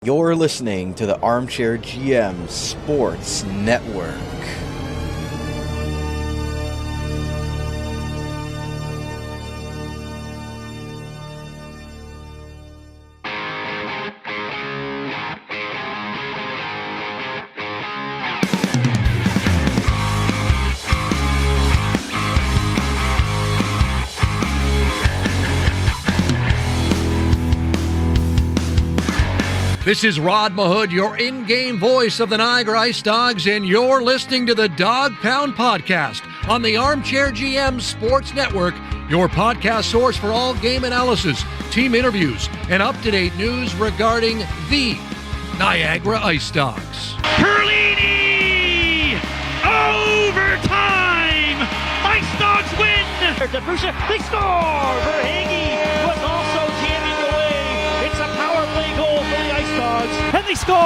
You're listening to the Armchair GM Sports Network. This is Rod Mahood, your in-game voice of the Niagara IceDogs, and you're listening to the Dog Pound Podcast on the Armchair GM Sports Network, your podcast source for all game analysis, team interviews, and up-to-date news regarding the Niagara IceDogs. Perlini! Overtime! IceDogs win! They score! Verhage was also jamming away. It's a power play goal for the IceDogs. And they score!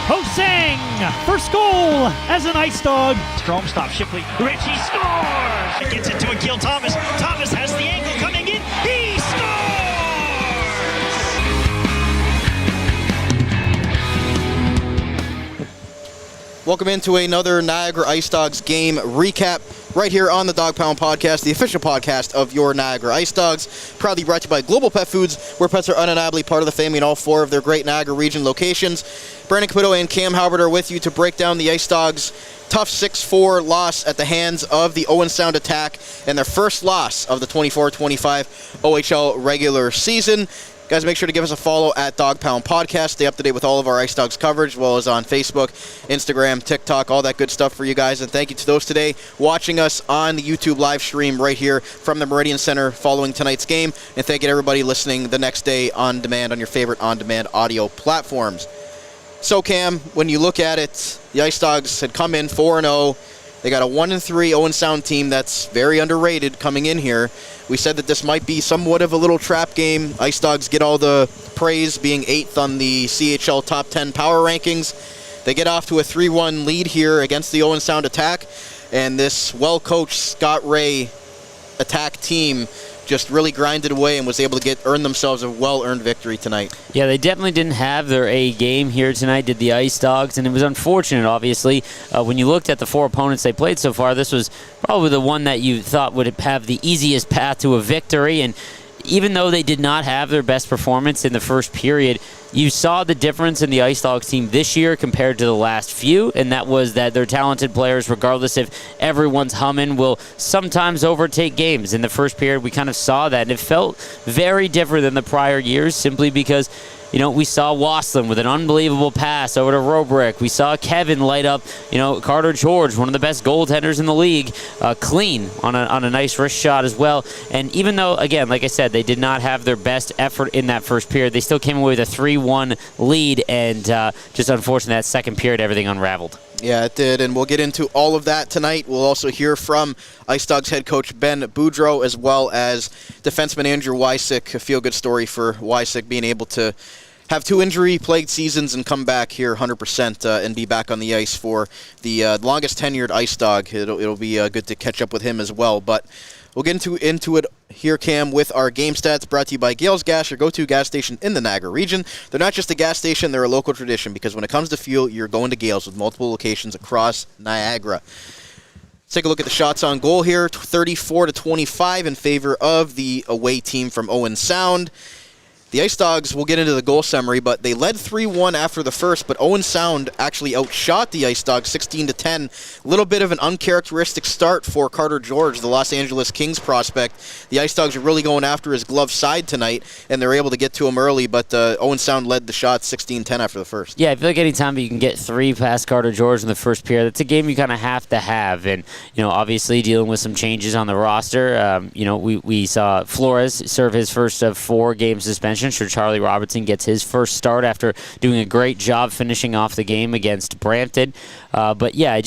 Hosang, first goal as an IceDog. Strom stops Shipley. Richie scores! Gets it to Akil Thomas. Thomas has the angle coming in. He scores! Welcome into another Niagara IceDogs game recap right here on the Dog Pound Podcast, the official podcast of your Niagara IceDogs. Proudly brought to you by Global Pet Foods, where pets are undeniably part of the family in all four of their great Niagara region locations. Brandon Caputo and Cam Halbert are with you to break down the IceDogs' tough 6-4 loss at the hands of the Owen Sound Attack and their first loss of the 24-25 OHL regular season. Guys, make sure to give us a follow at Dog Pound Podcast. Stay up to date with all of our IceDogs coverage, as well as on Facebook, Instagram, TikTok, all that good stuff for you guys. And thank you to those today watching us on the YouTube live stream right here from the Meridian Centre following tonight's game. And thank you to everybody listening the next day on demand on your favorite on-demand audio platforms. So, Cam, when you look at it, the IceDogs had come in 4-0. They got a 1-3 Owen Sound team that's very underrated coming in here. We said that this might be somewhat of a little trap game. IceDogs get all the praise, being 8th on the CHL Top 10 power rankings. They get off to a 3-1 lead here against the Owen Sound Attack, and this well-coached Scott Ray Attack team just really grinded away and was able to earn themselves a well-earned victory tonight. Yeah, they definitely didn't have their A game here tonight, did the IceDogs, and it was unfortunate, obviously. When you looked at the four opponents they played so far, this was probably the one that you thought would have the easiest path to a victory, and even though they did not have their best performance in the first period, you saw the difference in the IceDogs team this year compared to the last few, and that was that their talented players, regardless if everyone's humming, will sometimes overtake games. In the first period, we kind of saw that, and it felt very different than the prior years simply because we saw Wasslin with an unbelievable pass over to Robrick. We saw Kevin light up, Carter George, one of the best goaltenders in the league, clean on a nice wrist shot as well. And even though, again, like I said, they did not have their best effort in that first period, they still came away with a 3-1 lead, and just unfortunately that second period, everything unraveled. Yeah, it did, and we'll get into all of that tonight. We'll also hear from IceDogs head coach Ben Boudreay, as well as defenseman Andrew Wycisk. A feel-good story for Wycisk being able to have 2 injury-plagued seasons and come back here 100% and be back on the ice for the longest tenured IceDog. It'll be good to catch up with him as well, but we'll get into it here, Cam, with our game stats brought to you by Gales Gas, your go-to gas station in the Niagara region. They're not just a gas station, they're a local tradition, because when it comes to fuel, you're going to Gales with multiple locations across Niagara. Let's take a look at the shots on goal here, 34-25 in favor of the away team from Owen Sound. The IceDogs will get into the goal summary, but they led 3-1 after the first, but Owen Sound actually outshot the IceDogs 16-10. A little bit of an uncharacteristic start for Carter George, the Los Angeles Kings prospect. The IceDogs are really going after his glove side tonight, and they're able to get to him early, but Owen Sound led the shot 16-10 after the first. Yeah, I feel like any time you can get 3 past Carter George in the first period, that's a game you kind of have to have. And, obviously dealing with some changes on the roster, we saw Flores serve his first of 4 game suspension. Sure, Charlie Robertson gets his first start after doing a great job finishing off the game against Brampton. But yeah,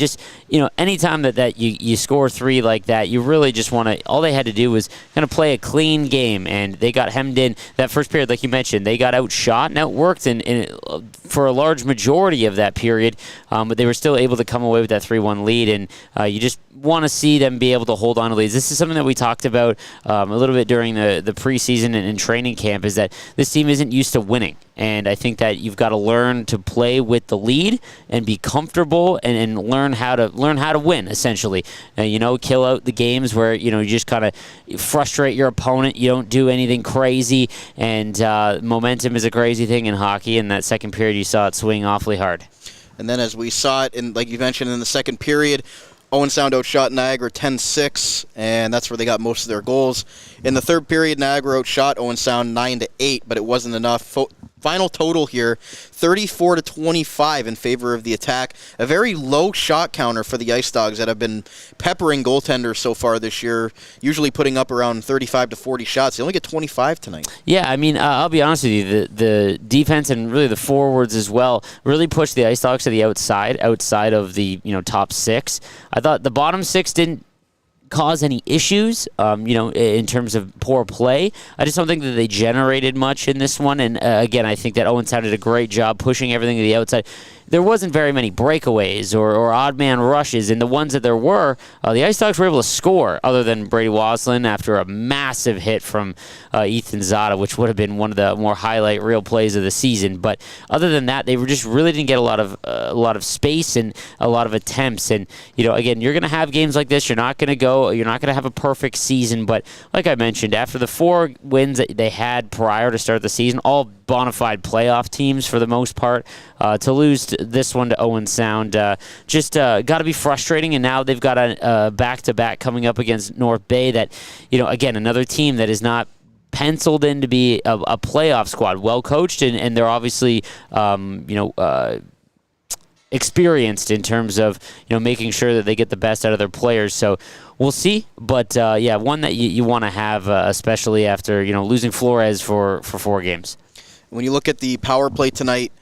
anytime that you score 3 like that, you really just want to. All they had to do was kind of play a clean game, and they got hemmed in that first period, like you mentioned. They got outshot and outworked, for a large majority of that period, but they were still able to come away with that 3-1 lead, and you just want to see them be able to hold on to leads. This is something that we talked about a little bit during the preseason and training camp, is that this team isn't used to winning. And I think that you've got to learn to play with the lead and be comfortable and learn how to win, essentially. Kill out the games where you just kind of frustrate your opponent. You don't do anything crazy, and momentum is a crazy thing in hockey. In that second period, you saw it swing awfully hard. And then as we saw it, like you mentioned, in the second period, Owen Sound outshot Niagara 10-6, and that's where they got most of their goals. In the third period, Niagara outshot Owen Sound 9-8, but it wasn't enough. Final total here, 34-25 in favor of the Attack. A very low shot counter for the IceDogs that have been peppering goaltenders so far this year, usually putting up around 35 to 40 shots. They only get 25 tonight. Yeah, I mean, I'll be honest with you. The defense and really the forwards as well really pushed the IceDogs to the outside of the top 6. I thought the bottom 6 didn't cause any issues, in terms of poor play. I just don't think that they generated much in this one. And again, I think that Owen Sound did a great job pushing everything to the outside. There wasn't very many breakaways or odd man rushes, and the ones that there were, the IceDogs were able to score, other than Brady Waslin after a massive hit from Ethan Zada, which would have been one of the more highlight reel plays of the season. But other than that, they really didn't get a lot of space and a lot of attempts. And again, you're going to have games like this. You're not going to have a perfect season. But like I mentioned, after the 4 wins that they had prior to start the season, all bona fide playoff teams for the most part, to lose this one to Owen Sound just got to be frustrating. And now they've got a back-to-back coming up against North Bay that, again, another team that is not penciled in to be a playoff squad, well coached, and they're obviously experienced in terms of making sure that they get the best out of their players. So we'll see, but one that you want to have, especially after losing Flores for 4 games. When you look at the power play tonight,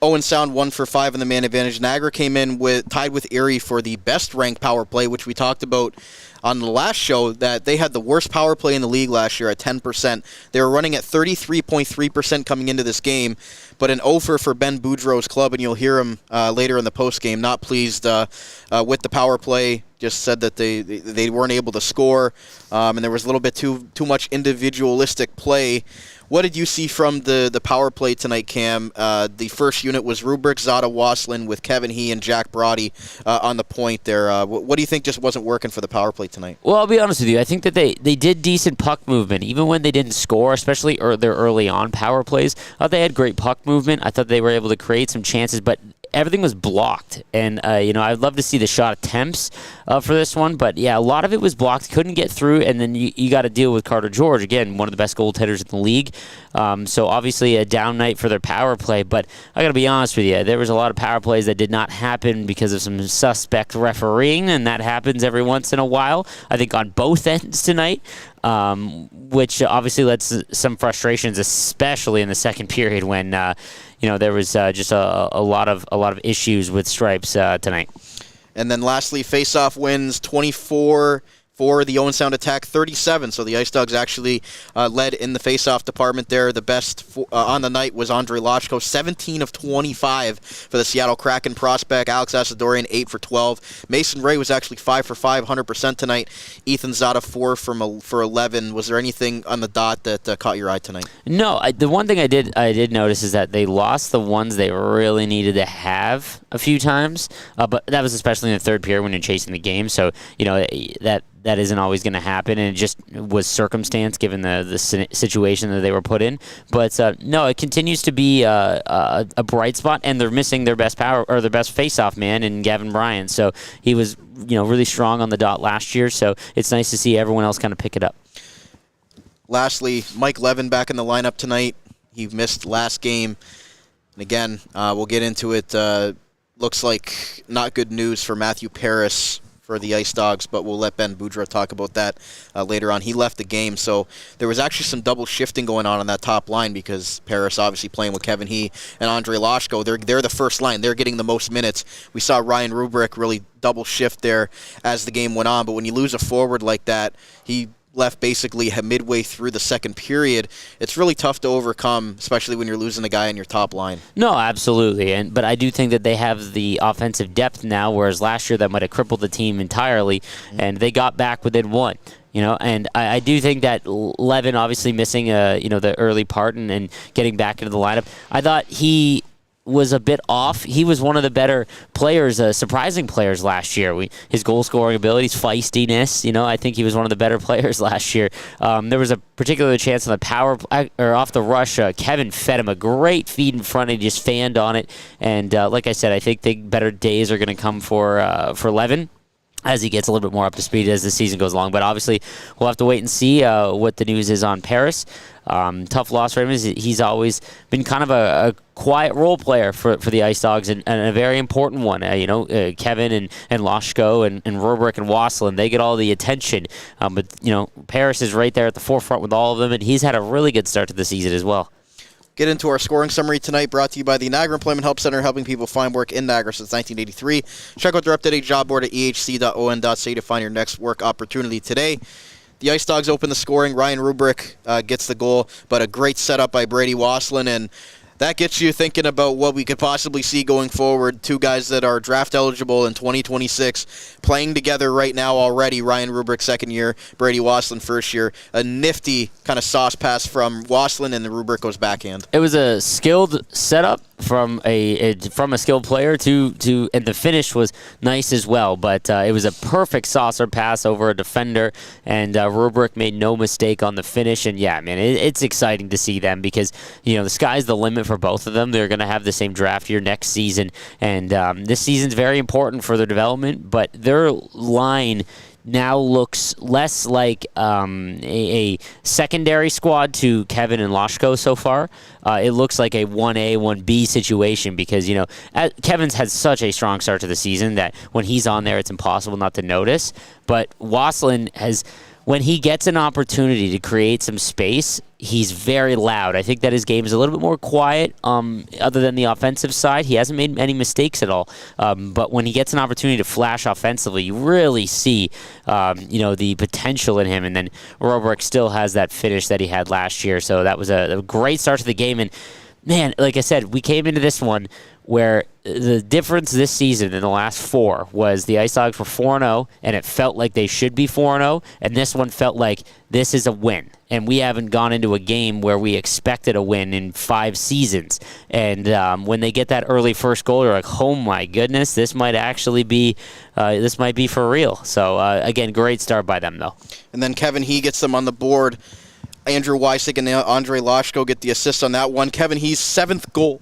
Owen Sound 1 for 5 in the man advantage. Niagara came in tied with Erie for the best ranked power play, which we talked about on the last show, that they had the worst power play in the league last year at 10%. They were running at 33.3% coming into this game, but an offer for Ben Boudreau's club, and you'll hear him later in the postgame, not pleased with the power play. Just said that they weren't able to score, and there was a little bit too much individualistic play. What did you see from the power play tonight, Cam? The first unit was Rubrick, Zada, Waslin, with Kevin He and Jack Brody on the point there. What do you think just wasn't working for the power play tonight? Well, I'll be honest with you. I think that they did decent puck movement, even when they didn't score, especially their early on power plays. I thought they had great puck movement. I thought they were able to create some chances, but everything was blocked. And, I'd love to see the shot attempts for this one. But, yeah, a lot of it was blocked. Couldn't get through. And then you got to deal with Carter George, again, one of the best goaltenders in the league. So, obviously, a down night for their power play. But I got to be honest with you, there was a lot of power plays that did not happen because of some suspect refereeing, and that happens every once in a while, I think, on both ends tonight. Which obviously led to some frustrations, especially in the second period when there was just a lot of issues with stripes tonight. And then lastly, face-off wins 24 for the Owen Sound Attack, 37. So the IceDogs actually led in the face-off department there. The best on the night was Andre Lochko, 17 of 25 for the Seattle Kraken prospect. Alex Asadorian, 8 for 12. Mason Ray was actually 5 for 5, 100% tonight. Ethan Zada, 4 for 11. Was there anything on the dot that caught your eye tonight? No, the one thing I did notice is that they lost the ones they really needed to have a few times, but that was especially in the third period when you're chasing the game. So that isn't always going to happen, and it just was circumstance given the situation that they were put in. But no, it continues to be a bright spot, and they're missing their best face-off man in Gavin Bryan. So he was really strong on the dot last year. So it's nice to see everyone else kind of pick it up. Lastly, Mike Levin back in the lineup tonight. He missed last game, and again, we'll get into it. Looks like not good news for Matthew Paris for the IceDogs, but we'll let Ben Boudreay talk about that later on. He left the game, so there was actually some double shifting going on that top line because Paris obviously playing with Kevin He and Andre Lashko. They're the first line. They're getting the most minutes. We saw Ryan Rubrick really double shift there as the game went on, but when you lose a forward like that, he left basically midway through the second period. It's really tough to overcome, especially when you're losing a guy on your top line. No, absolutely. But I do think that they have the offensive depth now, whereas last year that might have crippled the team entirely, and they got back within one. And I do think that Levin obviously missing the early part and getting back into the lineup. I thought he was a bit off. He was one of the better players, surprising players last year. His goal scoring abilities, feistiness, I think he was one of the better players last year. There was a particular chance on the power or off the rush. Kevin fed him a great feed in front, and he just fanned on it. And like I said, I think the better days are going to come for Levin as he gets a little bit more up to speed as the season goes along. But obviously, we'll have to wait and see what the news is on Paris. Tough loss for him. He's always been kind of a quiet role player for the IceDogs and a very important one. Kevin and Lashko and Rubrick and Wasselin, they get all the attention. But Paris is right there at the forefront with all of them, and he's had a really good start to the season as well. Get into our scoring summary tonight, brought to you by the Niagara Employment Help Center, helping people find work in Niagara since 1983. Check out their up-to-date job board at ehc.on.ca to find your next work opportunity today. The IceDogs open the scoring. Ryan Rubrick gets the goal, but a great setup by Brady Wasselin, and that gets you thinking about what we could possibly see going forward. Two guys that are draft eligible in 2026 playing together right now already. Ryan Rubrick, second year. Brady Wasselin, first year. A nifty kind of sauce pass from Wasselin, and the Rubrick goes backhand. It was a skilled setup from a skilled player to and the finish was nice as well. But it was a perfect saucer pass over a defender, and Rubrick made no mistake on the finish. And yeah, man, it's exciting to see them because the sky's the limit for both of them. They're going to have the same draft year next season, and this season's very important for their development. But their line now looks less like a secondary squad to Kevin and Lashko so far. It looks like a 1A, 1B situation because, Kevin's had such a strong start to the season that when he's on there, it's impossible not to notice. But Wasselin has, when he gets an opportunity to create some space, he's very loud. I think that his game is a little bit more quiet other than the offensive side. He hasn't made any mistakes at all. But when he gets an opportunity to flash offensively, you really see the potential in him. And then Rubrick still has that finish that he had last year. So that was a great start to the game. And, man, like I said, we came into this one where the difference this season in the last four was the IceDogs were 4-0, and it felt like they should be 4-0, and this one felt like this is a win. And we haven't gone into a game where we expected a win in 5 seasons. And when they get that early first goal, you're like, oh my goodness, this might actually be for real. So, again, great start by them, though. And then Kevin He gets them on the board. Andrew Wycisk and Andre Lashko get the assist on that one. Kevin He's 7th goal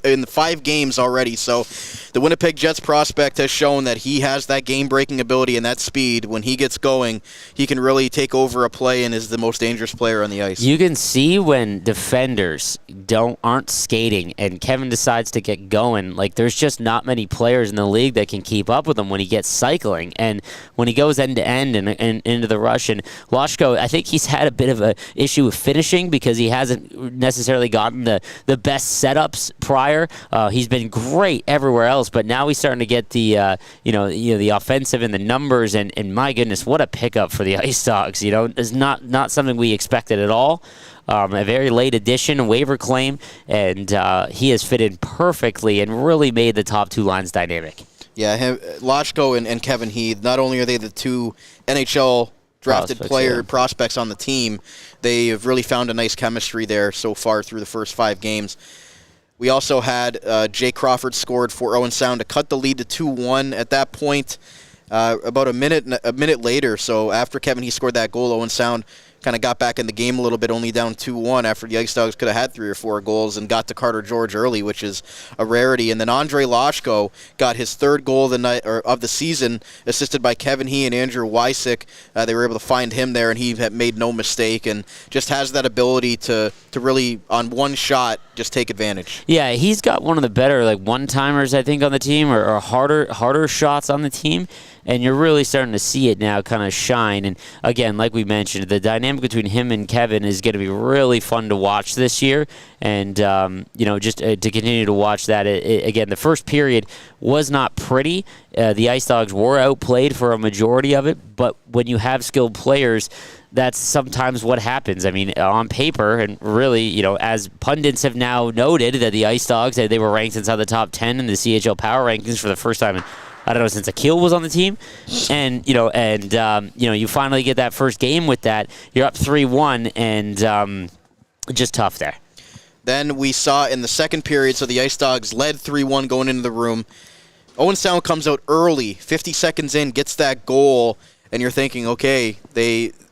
in the 5 games already. So the Winnipeg Jets prospect has shown that he has that game-breaking ability and that speed. When he gets going, he can really take over a play and is the most dangerous player on the ice. You can see when defenders aren't skating and Kevin decides to get going. Like, there's just not many players in the league that can keep up with him when he gets cycling. And when he goes end-to-end and into the rush. And Lashko, I think he's had a bit of an issue with finishing because he hasn't necessarily gotten the best setups prior. He's been great everywhere else, but now he's starting to get the the offensive and the numbers, and my goodness, what a pickup for the IceDogs. It's not something we expected at all. A very late addition, a waiver claim, and he has fit in perfectly and really made the top 2 lines dynamic. Yeah, Lashko and Kevin He, not only are they the 2 NHL drafted prospects on the team, they have really found a nice chemistry there so far through the first 5 games. We also had Jay Crawford scored for Owen Sound to cut the lead to 2-1 at that point. About a minute later, so after Kevin He scored that goal, Owen Sound kind of got back in the game a little bit, only down 2-1 after the IceDogs could have had 3 or 4 goals, and got to Carter George early, which is a rarity. And then Andre Lashko got his 3rd goal of the season, assisted by Kevin He and Andrew Wycisk. They were able to find him there, and he had made no mistake, and just has that ability to really, on one shot, just take advantage. Yeah, he's got one of the better one-timers, I think, on the team, or harder shots on the team. And you're really starting to see it now kind of shine. And again, like we mentioned, the dynamic between him and Kevin is going to be really fun to watch this year. And, just to continue to watch that. Again, the first period was not pretty. The IceDogs were outplayed for a majority of it. But when you have skilled players, that's sometimes what happens. I mean, on paper, and really, as pundits have now noted that the IceDogs, they were ranked inside the top 10 in the CHL Power Rankings for the first time in, I don't know, since Akil was on the team. And, you finally get that first game with that. You're up 3-1, and just tough there. Then we saw in the second period, so the IceDogs led 3-1 going into the room. Owen Sound comes out early, 50 seconds in, gets that goal, and you're thinking, okay,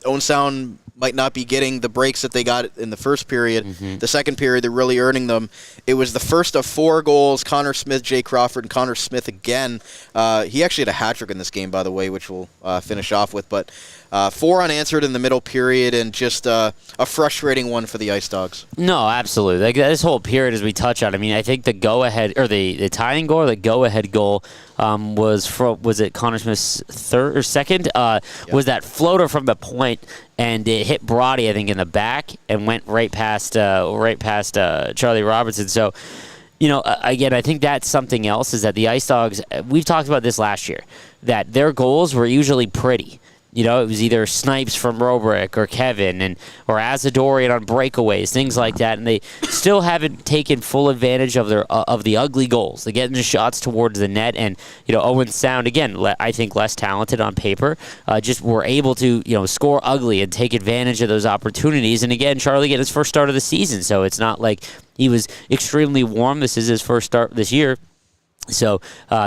Owen Sound might not be getting the breaks that they got in the first period. Mm-hmm. The second period, they're really earning them. It was the first of 4 goals. Connor Smith, Jay Crawford, and Connor Smith again. He actually had a hat-trick in this game, by the way, which we'll finish off with. But 4 unanswered in the middle period, and just a frustrating one for the IceDogs. No, absolutely. This whole period, as we touch on, I mean, I think the go-ahead, or the tying goal, or the go-ahead goal, was it Connor Smith's third or second? Yep. Was that floater from the point, and it hit Brody, I think, in the back, and went right past Charlie Robertson. So, again, I think that's something else, is that the IceDogs, we've talked about this last year, that their goals were usually pretty. It was either snipes from Robrick or Kevin or Azadorian on breakaways, things like that, and they still haven't taken full advantage of the ugly goals. They're getting the shots towards the net, and Owen Sound, again, I think less talented on paper, just were able to score ugly and take advantage of those opportunities. And again, Charlie get his first start of the season, so it's not like he was extremely warm. This is his first start this year, so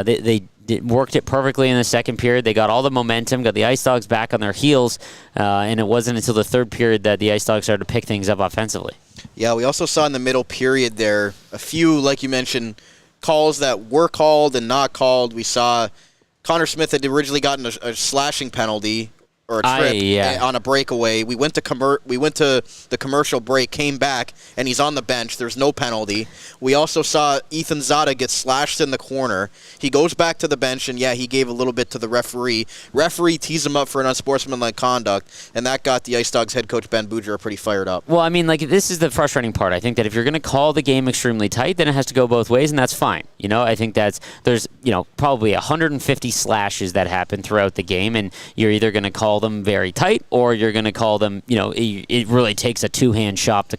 they worked it perfectly in the second period. They got all the momentum, got the IceDogs back on their heels, and it wasn't until the third period that the IceDogs started to pick things up offensively. Yeah, we also saw in the middle period there a few, like you mentioned, calls that were called and not called. We saw Connor Smith had originally gotten a slashing penalty, or a trip on a breakaway. We went to the commercial break, came back, and he's on the bench. There's no penalty. We also saw Ethan Zada get slashed in the corner. He goes back to the bench, and he gave a little bit to the referee. Referee tees him up for an unsportsmanlike conduct, and that got the IceDogs head coach Ben Boudreay pretty fired up. Well, I mean, this is the frustrating part. I think that if you're going to call the game extremely tight, then it has to go both ways, and that's fine. I think there's probably 150 slashes that happen throughout the game, and you're either going to call them very tight, or you're going to call them, it really takes a two-hand shot to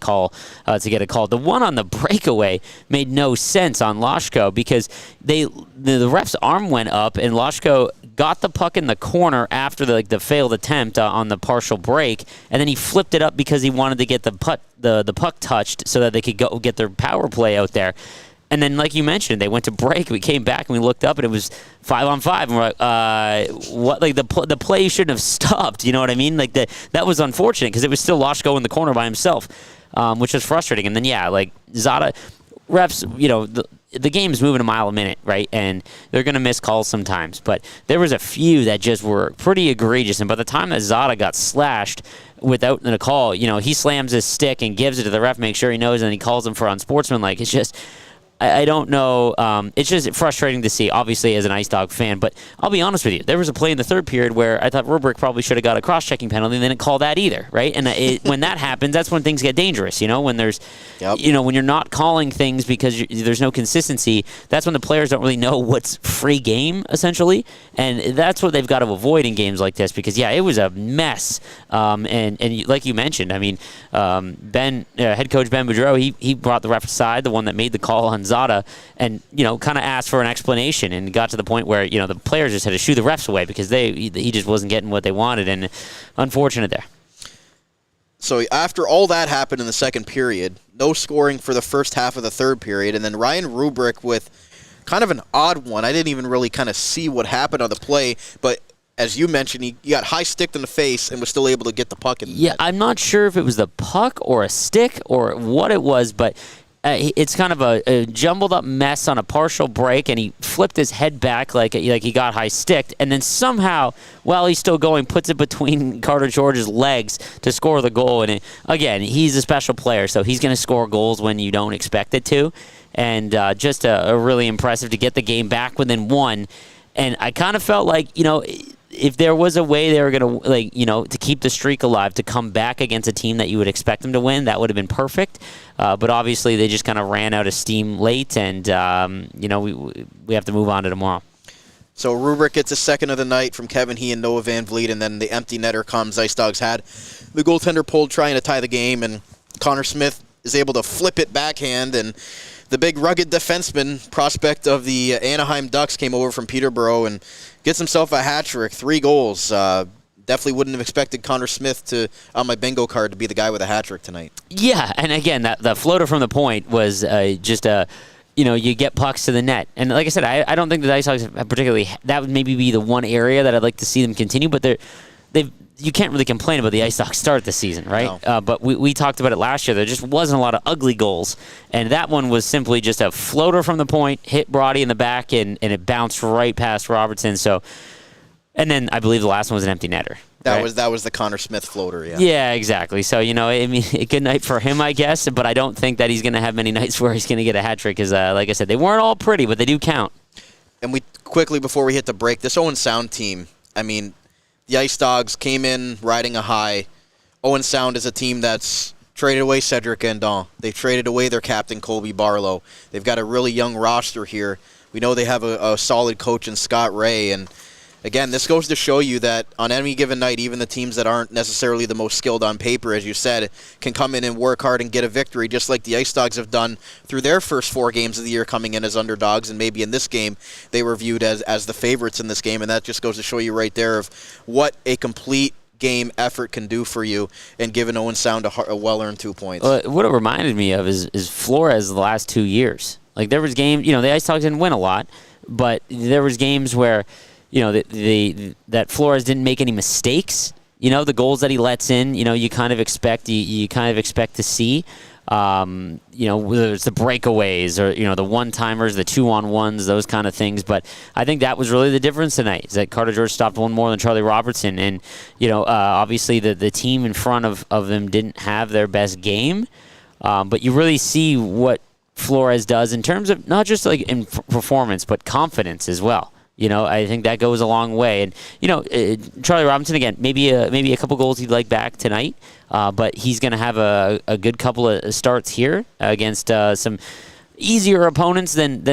get a call. The one on the breakaway made no sense on Lashko, because the ref's arm went up, and Lashko got the puck in the corner after the failed attempt on the partial break, and then he flipped it up because he wanted to get the puck touched so that they could go get their power play out there. And then, like you mentioned, they went to break. We came back and we looked up, and it was 5-on-5. And we're like, what? Like the play shouldn't have stopped. You know what I mean? Like that was unfortunate, because it was still Lashko in the corner by himself, which was frustrating. And then Zada refs. The game's moving a mile a minute, right? And they're going to miss calls sometimes. But there was a few that just were pretty egregious. And by the time that Zada got slashed without a call, he slams his stick and gives it to the ref, make sure he knows, and then he calls him for unsportsmanlike. It's just, I don't know. It's just frustrating to see, obviously, as an IceDog fan. But I'll be honest with you. There was a play in the third period where I thought Rubrick probably should have got a cross-checking penalty, and they didn't call that either, right? And when that happens, that's when things get dangerous, when there's, when you're not calling things because there's no consistency, that's when the players don't really know what's free game, essentially. And that's what they've got to avoid in games like this, because, it was a mess. And like you mentioned, I mean, head coach Ben Boudreay, he brought the ref aside, the one that made the call on Zada, and kind of asked for an explanation, and got to the point where the players just had to shoo the refs away because he just wasn't getting what they wanted, and unfortunate there. So after all that happened in the second period, no scoring for the first half of the third period, and then Ryan Rubrick with kind of an odd one. I didn't even really kind of see what happened on the play, but as you mentioned, he got high sticked in the face and was still able to get the puck in the net. I'm not sure if it was the puck or a stick or what it was, but it's kind of a jumbled up mess on a partial break, and he flipped his head back like he got high sticked, and then somehow, while he's still going, puts it between Carter George's legs to score the goal. And again, he's a special player, so he's going to score goals when you don't expect it to. And just a really impressive to get the game back within one. And I kind of felt like, if there was a way they were going to, to keep the streak alive, to come back against a team that you would expect them to win, that would have been perfect. But obviously they just kind of ran out of steam late, and, we have to move on to tomorrow. So Rubric gets a second of the night from Kevin He and Noah Van Vliet, and then the empty netter comes. IceDogs had the goaltender pulled trying to tie the game, and Connor Smith is able to flip it backhand, and the big rugged defenseman prospect of the Anaheim Ducks came over from Peterborough and gets himself a hat trick, 3 goals. Definitely wouldn't have expected Connor Smith to, on my bingo card, to be the guy with a hat trick tonight. Yeah, and again, the floater from the point was just a, you get pucks to the net. And like I said, I don't think the IceDogs have particularly, that would maybe be the one area that I'd like to see them continue, but you can't really complain about the IceDogs start the season, right? No. But we talked about it last year. There just wasn't a lot of ugly goals. And that one was simply just a floater from the point, hit Brody in the back, and it bounced right past Robertson. So, and then I believe the last one was an empty netter. That was the Connor Smith floater, yeah. Yeah, exactly. So, a good night for him, I guess. But I don't think that he's going to have many nights where he's going to get a hat trick because, like I said, they weren't all pretty, but they do count. And we quickly, before we hit the break, this Owen Sound team, the IceDogs came in riding a high. Owen Sound is a team that's traded away Cedric Gandon. They've traded away their captain, Colby Barlow. They've got a really young roster here. We know they have a solid coach in Scott Ray. And, again, this goes to show you that on any given night, even the teams that aren't necessarily the most skilled on paper, as you said, can come in and work hard and get a victory, just like the IceDogs have done through their first 4 games of the year coming in as underdogs. And maybe in this game, they were viewed as the favorites in this game. And that just goes to show you right there of what a complete game effort can do for you, and giving Owen Sound a well-earned 2 points. What it reminded me of is Flores the last 2 years. Like, there was games, the IceDogs didn't win a lot, but there was games where that Flores didn't make any mistakes. The goals that he lets in, you kind of expect to see. Whether it's the breakaways or the one-timers, the 2-on-1s, those kind of things. But I think that was really the difference tonight, is that Carter George stopped one more than Charlie Robertson. And obviously the team in front of them didn't have their best game, but you really see what Flores does in terms of not just like in performance, but confidence as well. I think that goes a long way. And, Charlie Robinson, again, maybe a couple goals he'd like back tonight, but he's going to have a good couple of starts here against some easier opponents than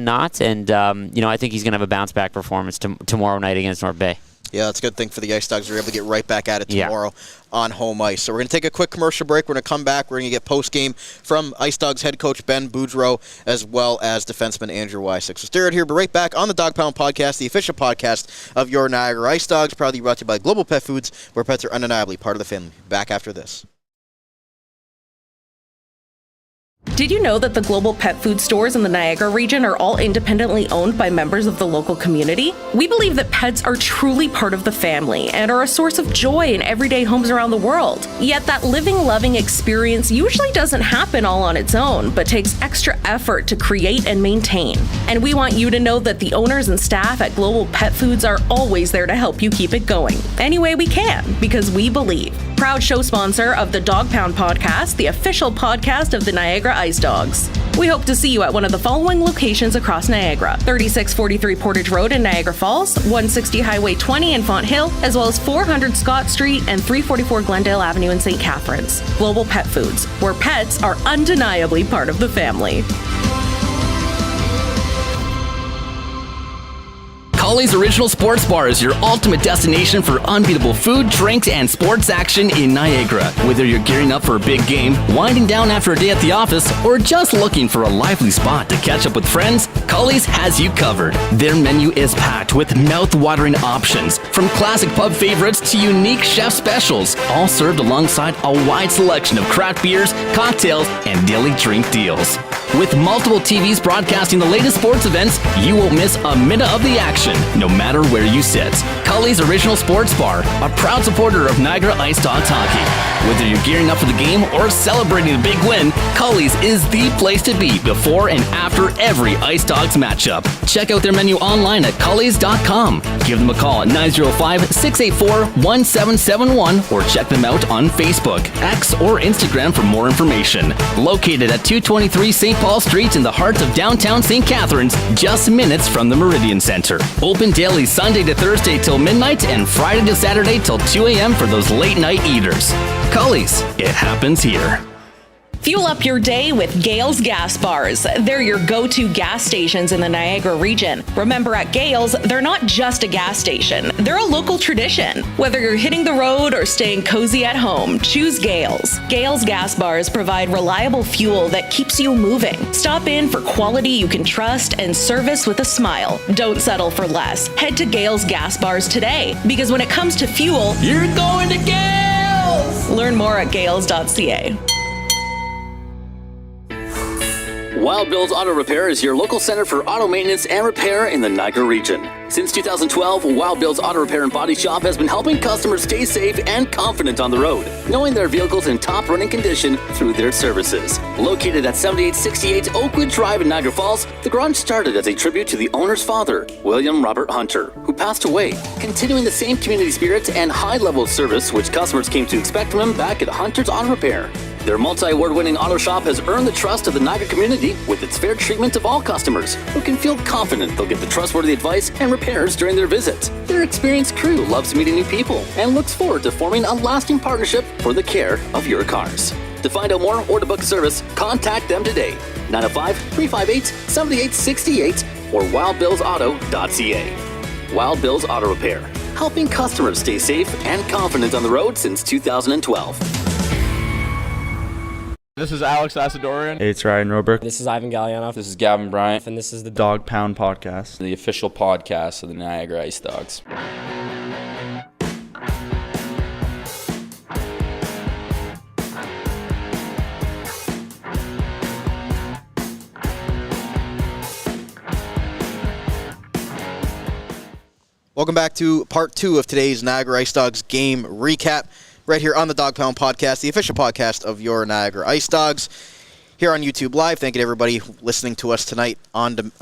not. And, I think he's going to have a bounce-back performance tomorrow night against North Bay. Yeah, that's a good thing for the IceDogs. They're able to get right back at it tomorrow on home ice. So we're going to take a quick commercial break. We're going to come back. We're going to get post-game from IceDogs head coach Ben Boudreay, as well as defenseman Andrew Wycisk. So stay right here. We'll be right back on the Dog Pound Podcast, the official podcast of your Niagara IceDogs, proudly brought to you by Global Pet Foods, where pets are undeniably part of the family. Back after this. Did you know that the Global Pet Food stores in the Niagara region are all independently owned by members of the local community? We believe that pets are truly part of the family and are a source of joy in everyday homes around the world. Yet that living, loving experience usually doesn't happen all on its own, but takes extra effort to create and maintain. And we want you to know that the owners and staff at Global Pet Foods are always there to help you keep it going, any way we can, because we believe. Proud show sponsor of the Dog Pound Podcast, the official podcast of the Niagara IceDogs. We hope to see you at one of the following locations across Niagara: 3643 Portage Road in Niagara Falls, 160 Highway 20 in Font Hill, as well as 400 Scott Street and 344 Glendale Avenue in St. Catharines. Global Pet Foods, where pets are undeniably part of the family. Colley's Original Sports Bar is your ultimate destination for unbeatable food, drinks, and sports action in Niagara. Whether you're gearing up for a big game, winding down after a day at the office, or just looking for a lively spot to catch up with friends, Colley's has you covered. Their menu is packed with mouth-watering options, from classic pub favorites to unique chef specials, all served alongside a wide selection of craft beers, cocktails, and daily drink deals. With multiple TVs broadcasting the latest sports events, you won't miss a minute of the action, no matter where you sit. Cully's Original Sports Bar, a proud supporter of Niagara IceDogs hockey. Whether you're gearing up for the game or celebrating a big win, Cully's is the place to be before and after every IceDogs matchup. Check out their menu online at cullys.com. Give them a call at 905-684-1771 or check them out on Facebook, X, or Instagram for more information. Located at 223 St. Paul Street in the heart of downtown St. Catharines, just minutes from the Meridian Centre. Open daily Sunday to Thursday till midnight and Friday to Saturday till 2 a.m. for those late night eaters. Cully's, it happens here. Fuel up your day with Gale's Gas Bars. They're your go-to gas stations in the Niagara region. Remember, at Gale's, they're not just a gas station. They're a local tradition. Whether you're hitting the road or staying cozy at home, choose Gale's. Gale's Gas Bars provide reliable fuel that keeps you moving. Stop in for quality you can trust and service with a smile. Don't settle for less. Head to Gale's Gas Bars today, because when it comes to fuel, You're going to Gales! learn more at gales.ca. Wild Bill's Auto Repair is your local center for auto maintenance and repair in the Niagara region. Since 2012, Wild Bill's Auto Repair and Body Shop has been helping customers stay safe and confident on the road, knowing their vehicles in top running condition through their services. Located at 7868 Oakwood Drive in Niagara Falls, the garage started as a tribute to the owner's father, William Robert Hunter, who passed away, continuing the same community spirit and high level of service which customers came to expect from him back at Hunter's Auto Repair. Their multi-award-winning auto shop has earned the trust of the Niagara community with its fair treatment of all customers, who can feel confident they'll get the trustworthy advice and repairs during their visit. Their experienced crew loves meeting new people and looks forward to forming a lasting partnership for the care of your cars. To find out more or to book a service, contact them today. 905-358-7868 or wildbillsauto.ca. Wild Bill's Auto Repair, helping customers stay safe and confident on the road since 2012. This is Alex Asadorian. Hey, it's Ryan Roberg. This is Ivan Gallianoff. This is Gavin Bryant. And this is the Dog Pound Podcast, the official podcast of the Niagara IceDogs. Welcome back to part 2 of today's Niagara IceDogs game recap, right here on the Dog Pound Podcast, the official podcast of your Niagara IceDogs, here on YouTube Live. Thank you to everybody listening to us tonight on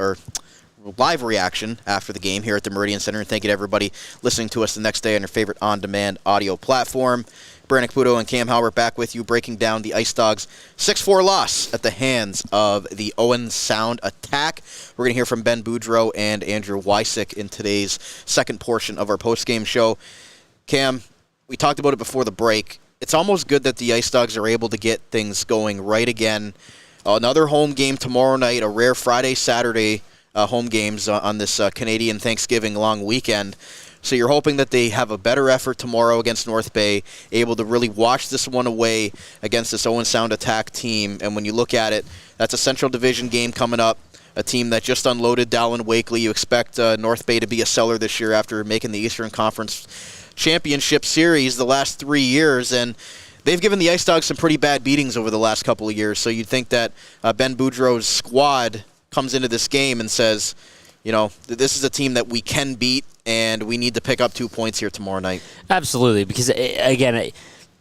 live reaction after the game here at the Meridian Centre, and thank you to everybody listening to us the next day on your favorite on-demand audio platform. Brandon Caputo and Cam Halbert back with you, breaking down the IceDogs' 6-4 loss at the hands of the Owen Sound Attack. We're going to hear from Ben Boudreay and Andrew Wycisk in today's second portion of our postgame show. Cam, we talked about it before the break. It's almost good that the IceDogs are able to get things going right again. Another home game tomorrow night, a rare Friday-Saturday home games on this Canadian Thanksgiving long weekend. So you're hoping that they have a better effort tomorrow against North Bay, able to really wash this one away against this Owen Sound Attack team. And when you look at it, that's a Central Division game coming up, a team that just unloaded Dallin Wakely. You expect North Bay to be a seller this year after making the Eastern Conference Championship Series the last 3 years. And they've given the IceDogs some pretty bad beatings over the last couple of years. So you'd think that Ben Boudreau's squad comes into this game and says, you know, this is a team that we can beat, and we need to pick up 2 points here tomorrow night. Absolutely, because, again,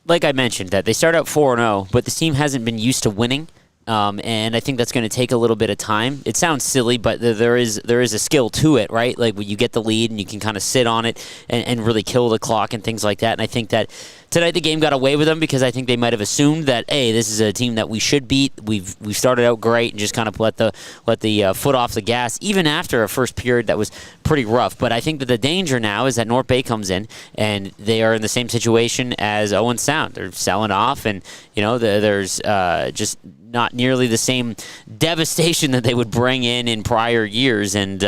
like I mentioned, that they start out 4-0, but this team hasn't been used to winning, and I think that's going to take a little bit of time. It sounds silly, but there is a skill to it, right? Like when you get the lead and you can kind of sit on it and really kill the clock and things like that. And I think that tonight the game got away with them because I think they might have assumed that, hey, this is a team that we should beat. We've started out great and just kind of let the foot off the gas, even after a first period that was pretty rough. But I think that the danger now is that North Bay comes in and they are in the same situation as Owen Sound. They're selling off, and there's just not nearly the same devastation that they would bring in prior years, and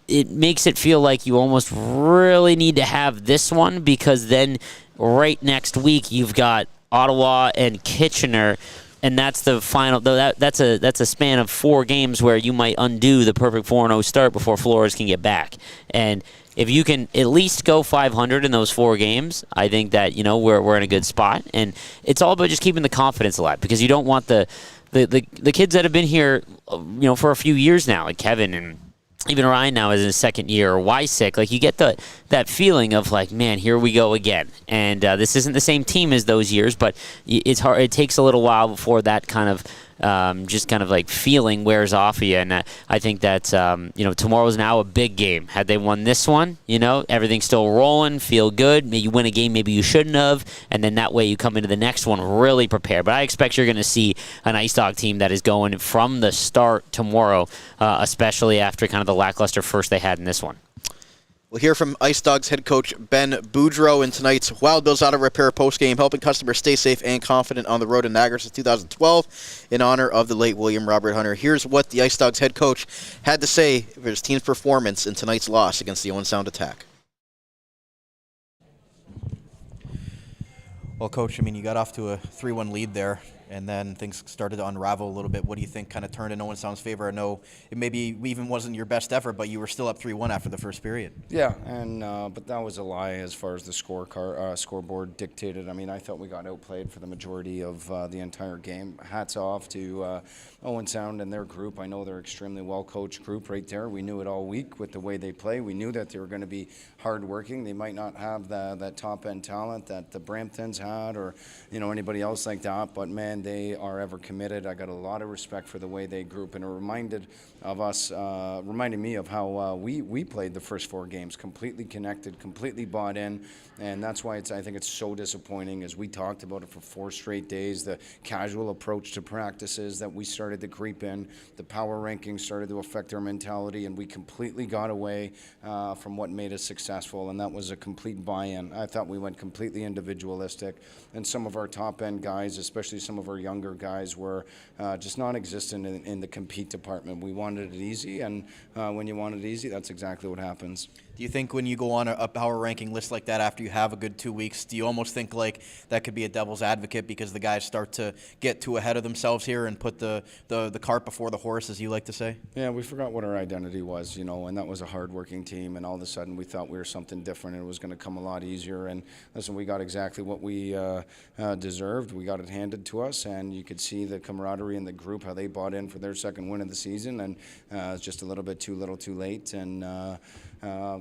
it makes it feel like you almost really need to have this one, because then right next week you've got Ottawa and Kitchener, and that's the final. That's a span of 4 games where you might undo the perfect 4-0 start before Flores can get back. And if you can at least go 500 in those 4 games, I think that we're in a good spot. And it's all about just keeping the confidence alive, because you don't want the the kids that have been here, for a few years now, like Kevin and even Ryan now is in his second year, or Wycisk, like you get that feeling of like, man, here we go again. And this isn't the same team as those years, but it's hard. It takes a little while before that kind of just kind of like feeling wears off of you. And I think that tomorrow's now a big game. Had they won this one, everything's still rolling, feel good. Maybe you win a game maybe you shouldn't have, and then that way you come into the next one really prepared. But I expect you're going to see an IceDog team that is going from the start tomorrow, especially after kind of the lackluster first they had in this one. We'll hear from IceDogs head coach Ben Boudreay in tonight's Wild Bills Auto Repair postgame, helping customers stay safe and confident on the road in Niagara since 2012 in honor of the late William Robert Hunter. Here's what the IceDogs head coach had to say of his team's performance in tonight's loss against the Owen Sound Attack. Well, Coach, you got off to a 3-1 lead there, and then things started to unravel a little bit. What do you think kind of turned in Owen Sound's favor? I know it maybe even wasn't your best effort, but you were still up 3-1 after the first period. Yeah, and but that was a lie as far as the scoreboard dictated. I thought we got outplayed for the majority of the entire game. Hats off to Owen Sound and their group. I know they're extremely well-coached group right there. We knew it all week with the way they play. We knew that they were going to be hard-working. They might not have that top-end talent that the Bramptons had or anybody else like that, but man, they are ever committed. I got a lot of respect for the way they group, and it reminded me of how we played the first 4 games, completely connected, completely bought in, and that's why I think it's so disappointing, as we talked about it for 4 straight days, the casual approach to practices that we started to creep in, the power rankings started to affect our mentality, and we completely got away from what made us successful, and that was a complete buy-in. I thought we went completely individualistic, and some of our top-end guys, especially some of our younger guys, were just non-existent in the compete department. We wanted it easy, and when you want it easy, that's exactly what happens. Do you think when you go on a power ranking list like that after you have a good 2 weeks, do you almost think like that could be a devil's advocate because the guys start to get too ahead of themselves here and put the cart before the horse, as you like to say? Yeah, we forgot what our identity was, and that was a hard-working team, and all of a sudden we thought we were something different and it was going to come a lot easier, and listen, we got exactly what we deserved. We got it handed to us, and you could see the camaraderie in the group, how they bought in for their second win of the season, and it's just a little bit too little too late, and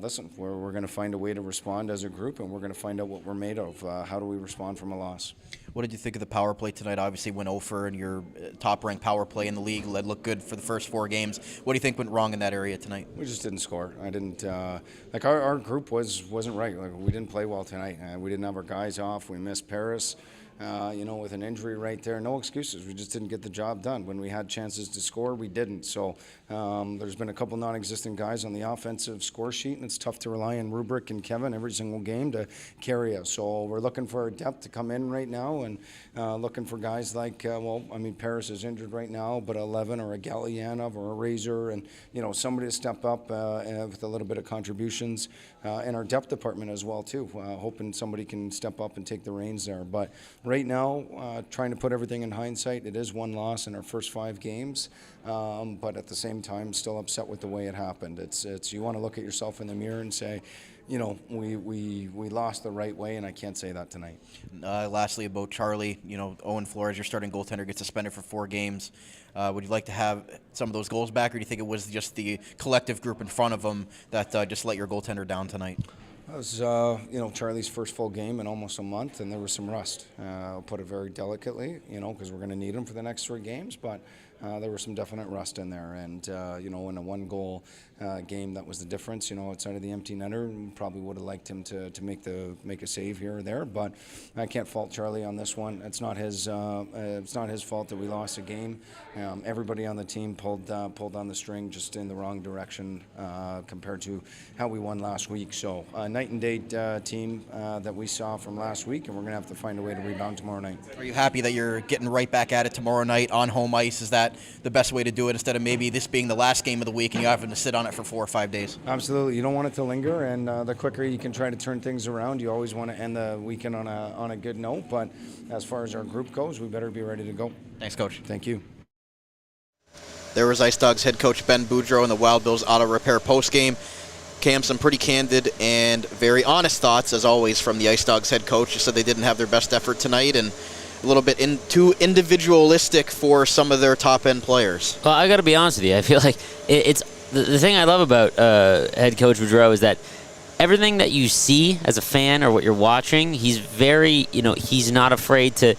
listen, we're going to find a way to respond as a group, and we're going to find out what we're made of. How do we respond from a loss? What did you think of the power play tonight? Obviously went 0 and your top-ranked power play in the league. Led looked good for the first 4 games. What do you think went wrong in that area tonight? We just didn't score. I didn't our group wasn't right. We didn't play well tonight. We didn't have our guys off. We missed Paris. With an injury right there, no excuses. We just didn't get the job done. When we had chances to score, we didn't. So there's been a couple non-existent guys on the offensive score sheet, and it's tough to rely on Rubric and Kevin every single game to carry us. So we're looking for our depth to come in right now, and looking for guys like, Paris is injured right now, but 11 or a Gallianov or a Razor, and somebody to step up with a little bit of contributions in our depth department as well too. Hoping somebody can step up and take the reins there, but. Right now, trying to put everything in hindsight, it is 1 loss in our first 5 games, but at the same time, still upset with the way it happened. It's you want to look at yourself in the mirror and say, we lost the right way, and I can't say that tonight. Lastly, about Charlie, Owen Flores, your starting goaltender, gets suspended for 4 games. Would you like to have some of those goals back, or do you think it was just the collective group in front of him that just let your goaltender down tonight? It was, Charlie's first full game in almost a month, and there was some rust. I'll put it very delicately, because we're going to need him for the next 3 games, but there was some definite rust in there. And, in a 1-goal game, that was the difference, outside of the empty netter. Probably would have liked him to make a save here or there, but I can't fault Charlie on this one. It's not his fault that we lost a game. Everybody on the team pulled on the string just in the wrong direction compared to how we won last week. So night and day team that we saw from last week, and we're going to have to find a way to rebound tomorrow night. Are you happy that you're getting right back at it tomorrow night on home ice? Is that the best way to do it instead of maybe this being the last game of the week and you having to sit on it for 4 or 5 days? Absolutely. You don't want it to linger, and the quicker you can try to turn things around, you always want to end the weekend on a good note. But as far as our group goes, we better be ready to go. Thanks, Coach. Thank you. There was IceDogs head coach Ben Boudreay in the Wild Bills Auto Repair postgame. Cam, some pretty candid and very honest thoughts, as always, from the IceDogs head coach. He said they didn't have their best effort tonight, and a little bit too individualistic for some of their top-end players. Well, I got to be honest with you. I feel like it's the thing I love about head coach Boudreay is that everything that you see as a fan or what you're watching, he's very, he's not afraid to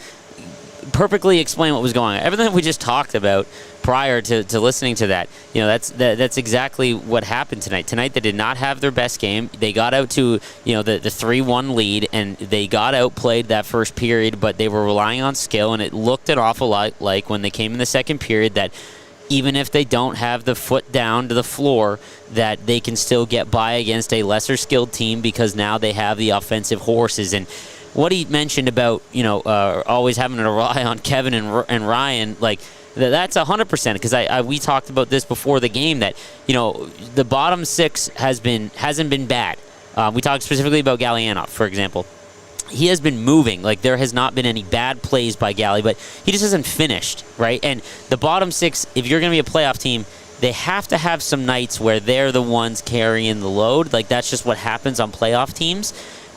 perfectly explain what was going on. Everything that we just talked about prior to listening to that, that's exactly what happened tonight. Tonight they did not have their best game. They got out to, the 3-1 lead, and they got outplayed that first period, but they were relying on skill, and it looked an awful lot like when they came in the second period that even if they don't have the foot down to the floor, that they can still get by against a lesser skilled team because now they have the offensive horses. And what he mentioned about, always having to rely on Kevin and Ryan, like, that's 100%, because we talked about this before the game that, the bottom six hasn't been bad. We talked specifically about Gallianov, for example. He has been moving. Like, there has not been any bad plays by Gally, but he just hasn't finished, right? And the bottom six, if you're going to be a playoff team, they have to have some nights where they're the ones carrying the load. Like, that's just what happens on playoff teams.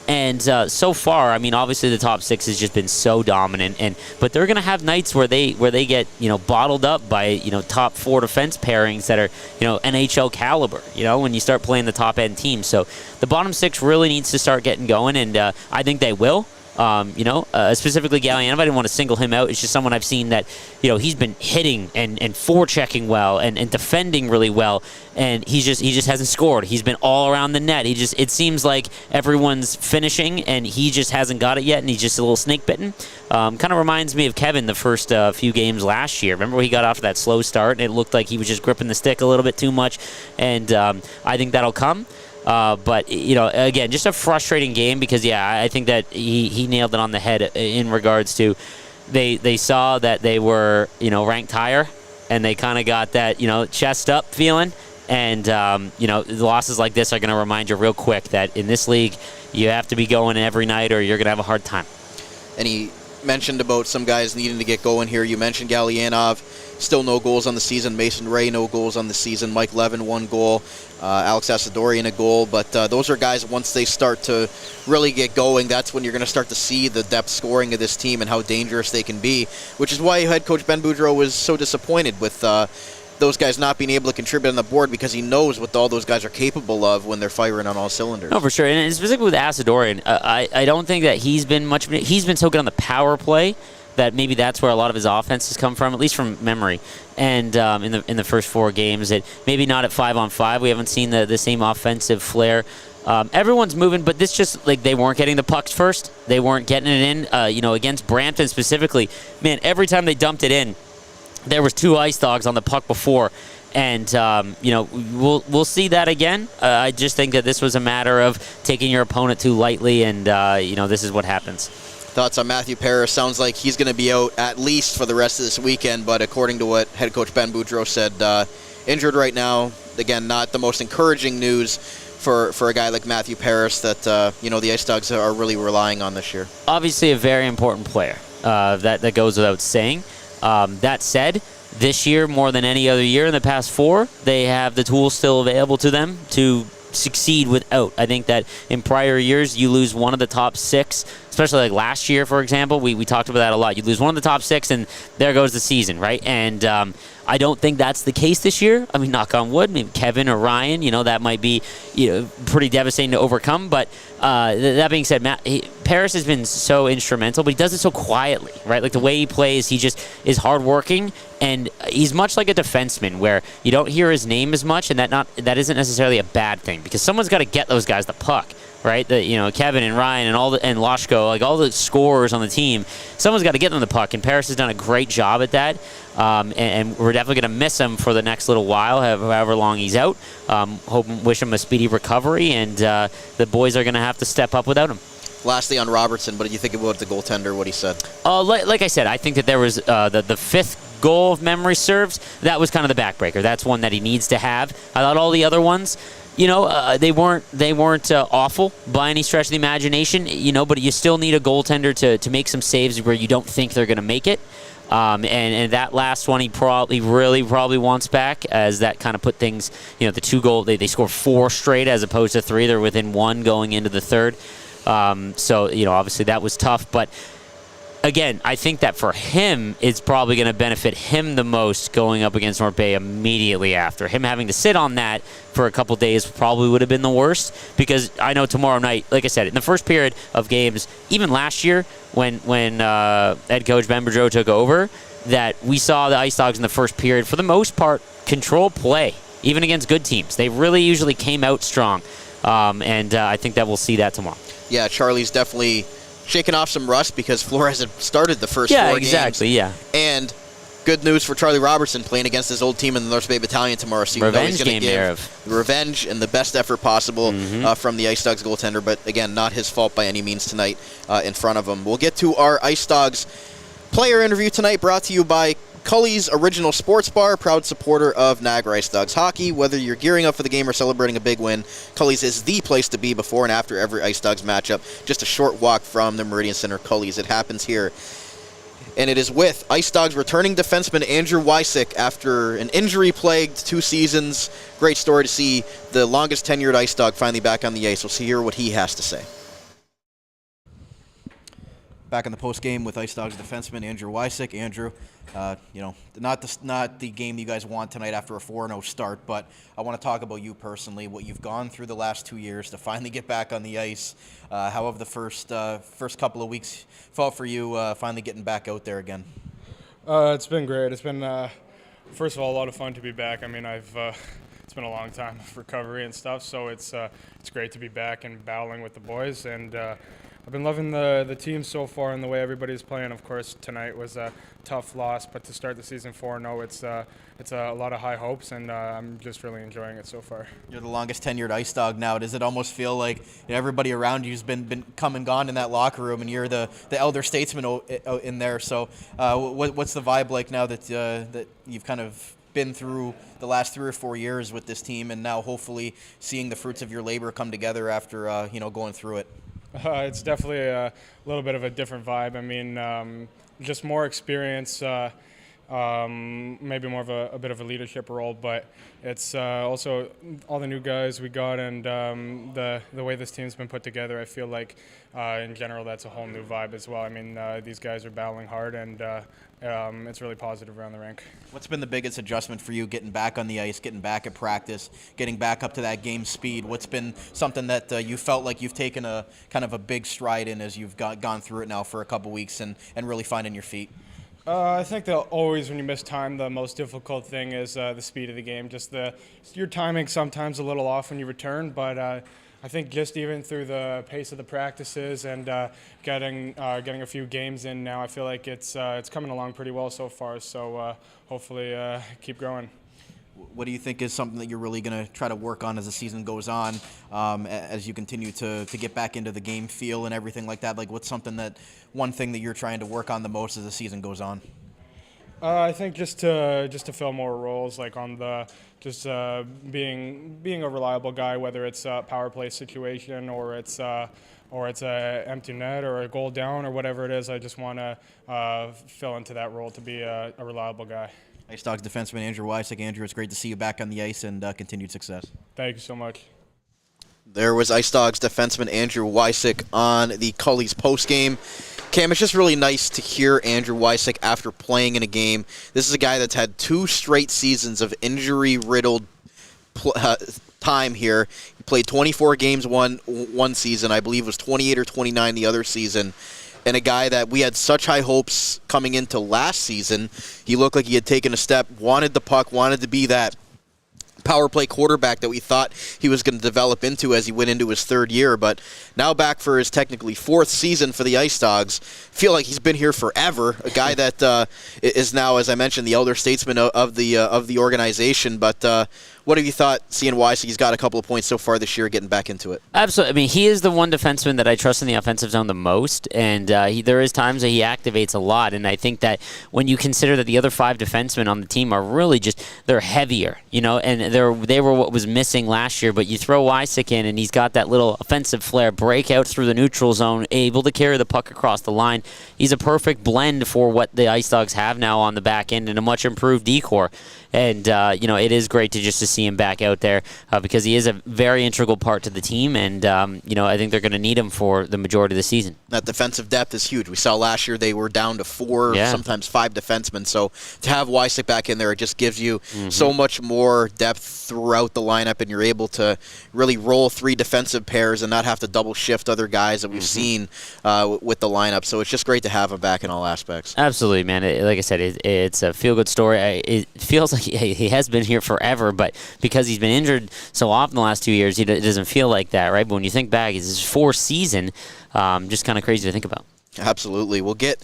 And so far, I mean, obviously the top six has just been so dominant, but they're going to have nights where they get bottled up by top four defense pairings that are NHL caliber. When you start playing the top end teams, so the bottom six really needs to start getting going, and I think they will. Specifically Gallianov, I didn't want to single him out. It's just someone I've seen that, he's been hitting and forechecking well and defending really well, and he just hasn't scored. He's been all around the net. It seems like everyone's finishing, and he just hasn't got it yet, and he's just a little snake bitten. Kind of reminds me of Kevin the first few games last year. Remember when he got off to that slow start, and it looked like he was just gripping the stick a little bit too much, and I think that'll come. But, again, just a frustrating game because, I think that he nailed it on the head in regards to they saw that they were, ranked higher, and they kind of got that, chest up feeling. And, losses like this are going to remind you real quick that in this league, you have to be going every night or you're going to have a hard time. And he mentioned about some guys needing to get going here. You mentioned Gallianov, still no goals on the season. Mason Ray, no goals on the season. Mike Levin, 1 goal. Alex Asadorian, a goal. But those are guys, once they start to really get going, that's when you're going to start to see the depth scoring of this team and how dangerous they can be, which is why head coach Ben Boudreay was so disappointed with those guys not being able to contribute on the board, because he knows what all those guys are capable of when they're firing on all cylinders. No, for sure. And specifically with Asadorian, I don't think that he's been so good on the power play that maybe that's where a lot of his offense has come from, at least from memory. And in the first 4 games, maybe not at 5-on-5. We haven't seen the same offensive flair. Everyone's moving, but this just, like, they weren't getting the pucks first. They weren't getting it in. Against Brampton specifically, man, every time they dumped it in, there was 2 IceDogs on the puck before. And, we'll see that again. I just think that this was a matter of taking your opponent too lightly, and, this is what happens. Thoughts on Matthew Paris? Sounds like he's going to be out at least for the rest of this weekend, but according to what head coach Ben Boudreay said, injured right now. Again, not the most encouraging news for a guy like Matthew Paris that, the IceDogs are really relying on this year. Obviously a very important player. That goes without saying. That said, this year, more than any other year in the past 4, they have the tools still available to them to succeed without. I think that in prior years, you lose one of the top 6, especially like last year, for example. We talked about that a lot. You lose one of the top 6, and there goes the season, right? And I don't think that's the case this year. I mean, knock on wood, maybe Kevin or Ryan, that might be pretty devastating to overcome. But that being said, Paris has been so instrumental, but he does it so quietly, right? Like the way he plays, he just is hardworking, and he's much like a defenseman where you don't hear his name as much, and that isn't necessarily a bad thing, because someone's got to get those guys the puck. Right, Kevin and Ryan and Loshko, like all the scorers on the team, someone's got to get them the puck, and Paris has done a great job at that. And we're definitely going to miss him for the next little while, however long he's out. Wish him a speedy recovery, and the boys are going to have to step up without him. Lastly, on Robertson, what did you think about the goaltender? What he said? Like I said, I think that there was the 5th goal, if memory serves. That was kind of the backbreaker. That's one that he needs to have. I thought all the other ones, they weren't awful by any stretch of the imagination, but you still need a goaltender to make some saves where you don't think they're going to make it. And that last one, he probably wants back, as that kind of put things, the 2 goal, they scored 4 straight as opposed to 3. They're within 1 going into the 3rd. So, obviously that was tough, but again, I think that for him, it's probably going to benefit him the most going up against North Bay immediately after. Him having to sit on that for a couple days probably would have been the worst, because I know tomorrow night, like I said, in the first period of games, even last year when head coach Ben Boudreay took over, that we saw the IceDogs in the first period, for the most part, control play, even against good teams. They really usually came out strong, and I think that we'll see that tomorrow. Yeah, Charlie's definitely shaking off some rust because Flores had started the first 4 games. Yeah, exactly, yeah. And good news for Charlie Robertson playing against his old team in the North Bay Battalion tomorrow. So you know he's going to give the revenge and the best effort possible from the IceDogs goaltender. But again, not his fault by any means tonight in front of him. We'll get to our IceDogs player interview tonight, brought to you by Cully's Original Sports Bar, proud supporter of Niagara IceDogs hockey. Whether you're gearing up for the game or celebrating a big win, Cully's is the place to be before and after every IceDogs matchup. Just a short walk from the Meridian Centre. Cully's. It happens here. And it is with IceDogs returning defenseman Andrew Wycisk after an injury-plagued 2 seasons. Great story to see the longest tenured IceDog finally back on the ice. We'll hear what he has to say. Back in the post-game with IceDogs defenseman Andrew Wycisk. Andrew, not the game you guys want tonight after a 4-0 start, but I want to talk about you personally, what you've gone through the last 2 years to finally get back on the ice. How have the first couple of weeks felt for you, finally getting back out there again? It's been great. It's been, first of all, a lot of fun to be back. I mean, it's been a long time of recovery and stuff, so it's great to be back and battling with the boys, and I've been loving the team so far and the way everybody's playing. Of course, tonight was a tough loss, but to start the season 4-0, it's a lot of high hopes, and I'm just really enjoying it so far. You're the longest tenured IceDog now. Does it almost feel like everybody around you's been come and gone in that locker room, and you're the elder statesman in there? So, what's the vibe like now that you've kind of been through the last 3 or 4 years with this team, and now hopefully seeing the fruits of your labor come together after going through it? It's definitely a little bit of a different vibe. I mean, just more experience, maybe more of a bit of a leadership role, but it's also all the new guys we got, and the way this team's been put together. I feel like in general that's a whole new vibe as well. I mean, these guys are battling hard, and it's really positive around the rink. What's been the biggest adjustment for you getting back on the ice, getting back at practice, getting back up to that game speed? What's been something that you felt like you've taken a kind of a big stride in as you've gone through it now for a couple weeks and really finding your feet? I think that always when you miss time, the most difficult thing is the speed of the game. Just your timing sometimes a little off when you return, but I think just even through the pace of the practices and getting a few games in now, I feel like it's coming along pretty well so far. So hopefully keep growing. What do you think is something that you're really going to try to work on as the season goes on, as you continue to get back into the game feel and everything like that? Like, what's one thing that you're trying to work on the most as the season goes on? I think just to fill more roles, like on being a reliable guy, whether it's a power play situation or it's a empty net or a goal down or whatever it is. I just want to fill into that role to be a reliable guy. IceDogs defenseman Andrew Wycisk. Andrew, it's great to see you back on the ice, and continued success. Thank you so much. There was IceDogs defenseman Andrew Wycisk on the Cully's postgame. Cam, it's just really nice to hear Andrew Wycisk after playing in a game. This is a guy that's had 2 straight seasons of injury-riddled time here. He played 24 games one season. I believe it was 28 or 29 the other season. And a guy that we had such high hopes coming into last season. He looked like he had taken a step, wanted the puck, wanted to be that power play quarterback that we thought he was going to develop into as he went into his 3rd year. But now back for his technically 4th season for the IceDogs. Feel like he's been here forever. A guy that is now, as I mentioned, the elder statesman of the organization. But what have you thought seeing Wycisk? He's got a couple of points so far this year getting back into it. Absolutely. I mean, he is the one defenseman that I trust in the offensive zone the most, and there is times that he activates a lot, and I think that when you consider that the other 5 defensemen on the team are really they're heavier, and they were what was missing last year. But you throw Wycisk in, and he's got that little offensive flair, breakout through the neutral zone, able to carry the puck across the line. He's a perfect blend for what the IceDogs have now on the back end, and a much improved decor. And it is great to see him back out there because he is a very integral part to the team, and I think they're going to need him for the majority of the season. That defensive depth is huge. We saw last year they were down to 4, sometimes 5 defensemen. So to have Wycisk back in there, it just gives you so much more depth throughout the lineup, and you're able to really roll 3 defensive pairs and not have to double shift other guys that we've seen with the lineup. So it's just great to have him back in all aspects. Absolutely, man. Like I said, it's a feel-good story. It feels like he has been here forever, but because he's been injured so often the last 2 years, it doesn't feel like that, right? But when you think back, it's his 4th season, just kind of crazy to think about. Absolutely. We'll get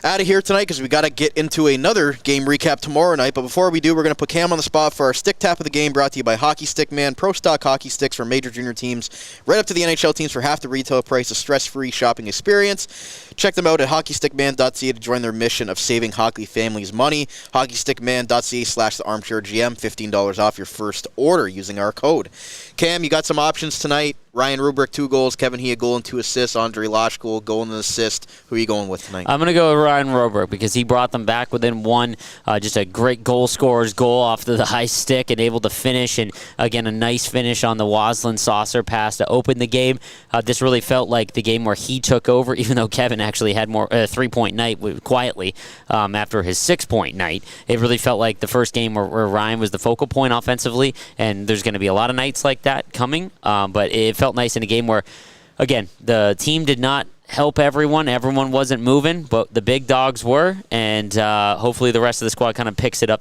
out of here tonight because we got to get into another game recap tomorrow night. But before we do, we're going to put Cam on the spot for our stick tap of the game, brought to you by Hockey Stick Man. Pro stock hockey sticks for major junior teams, right up to the NHL teams for half the retail price. A stress-free shopping experience. Check them out at hockeystickman.ca to join their mission of saving hockey families money. Hockeystickman.ca/thearmchairgm. $15 off your first order using our code. Cam, you got some options tonight. Ryan Rubrick, 2 goals. Kevin He, a goal and 2 assists. Andre Loshko, goal and an assist. Who are you going with tonight? I'm going to go with Ryan Rubrick because he brought them back within 1. Just a great goal scorer's goal off the high stick and able to finish. And, again, a nice finish on the Waslin saucer pass to open the game. This really felt like the game where he took over, even though Kevin actually had more 3-point night quietly after his 6-point night. It really felt like the first game where Ryan was the focal point offensively, and there's going to be a lot of nights like that coming. But it felt nice in a game where, again, the team did not help everyone. Everyone wasn't moving, but the big dogs were, and hopefully the rest of the squad kind of picks it up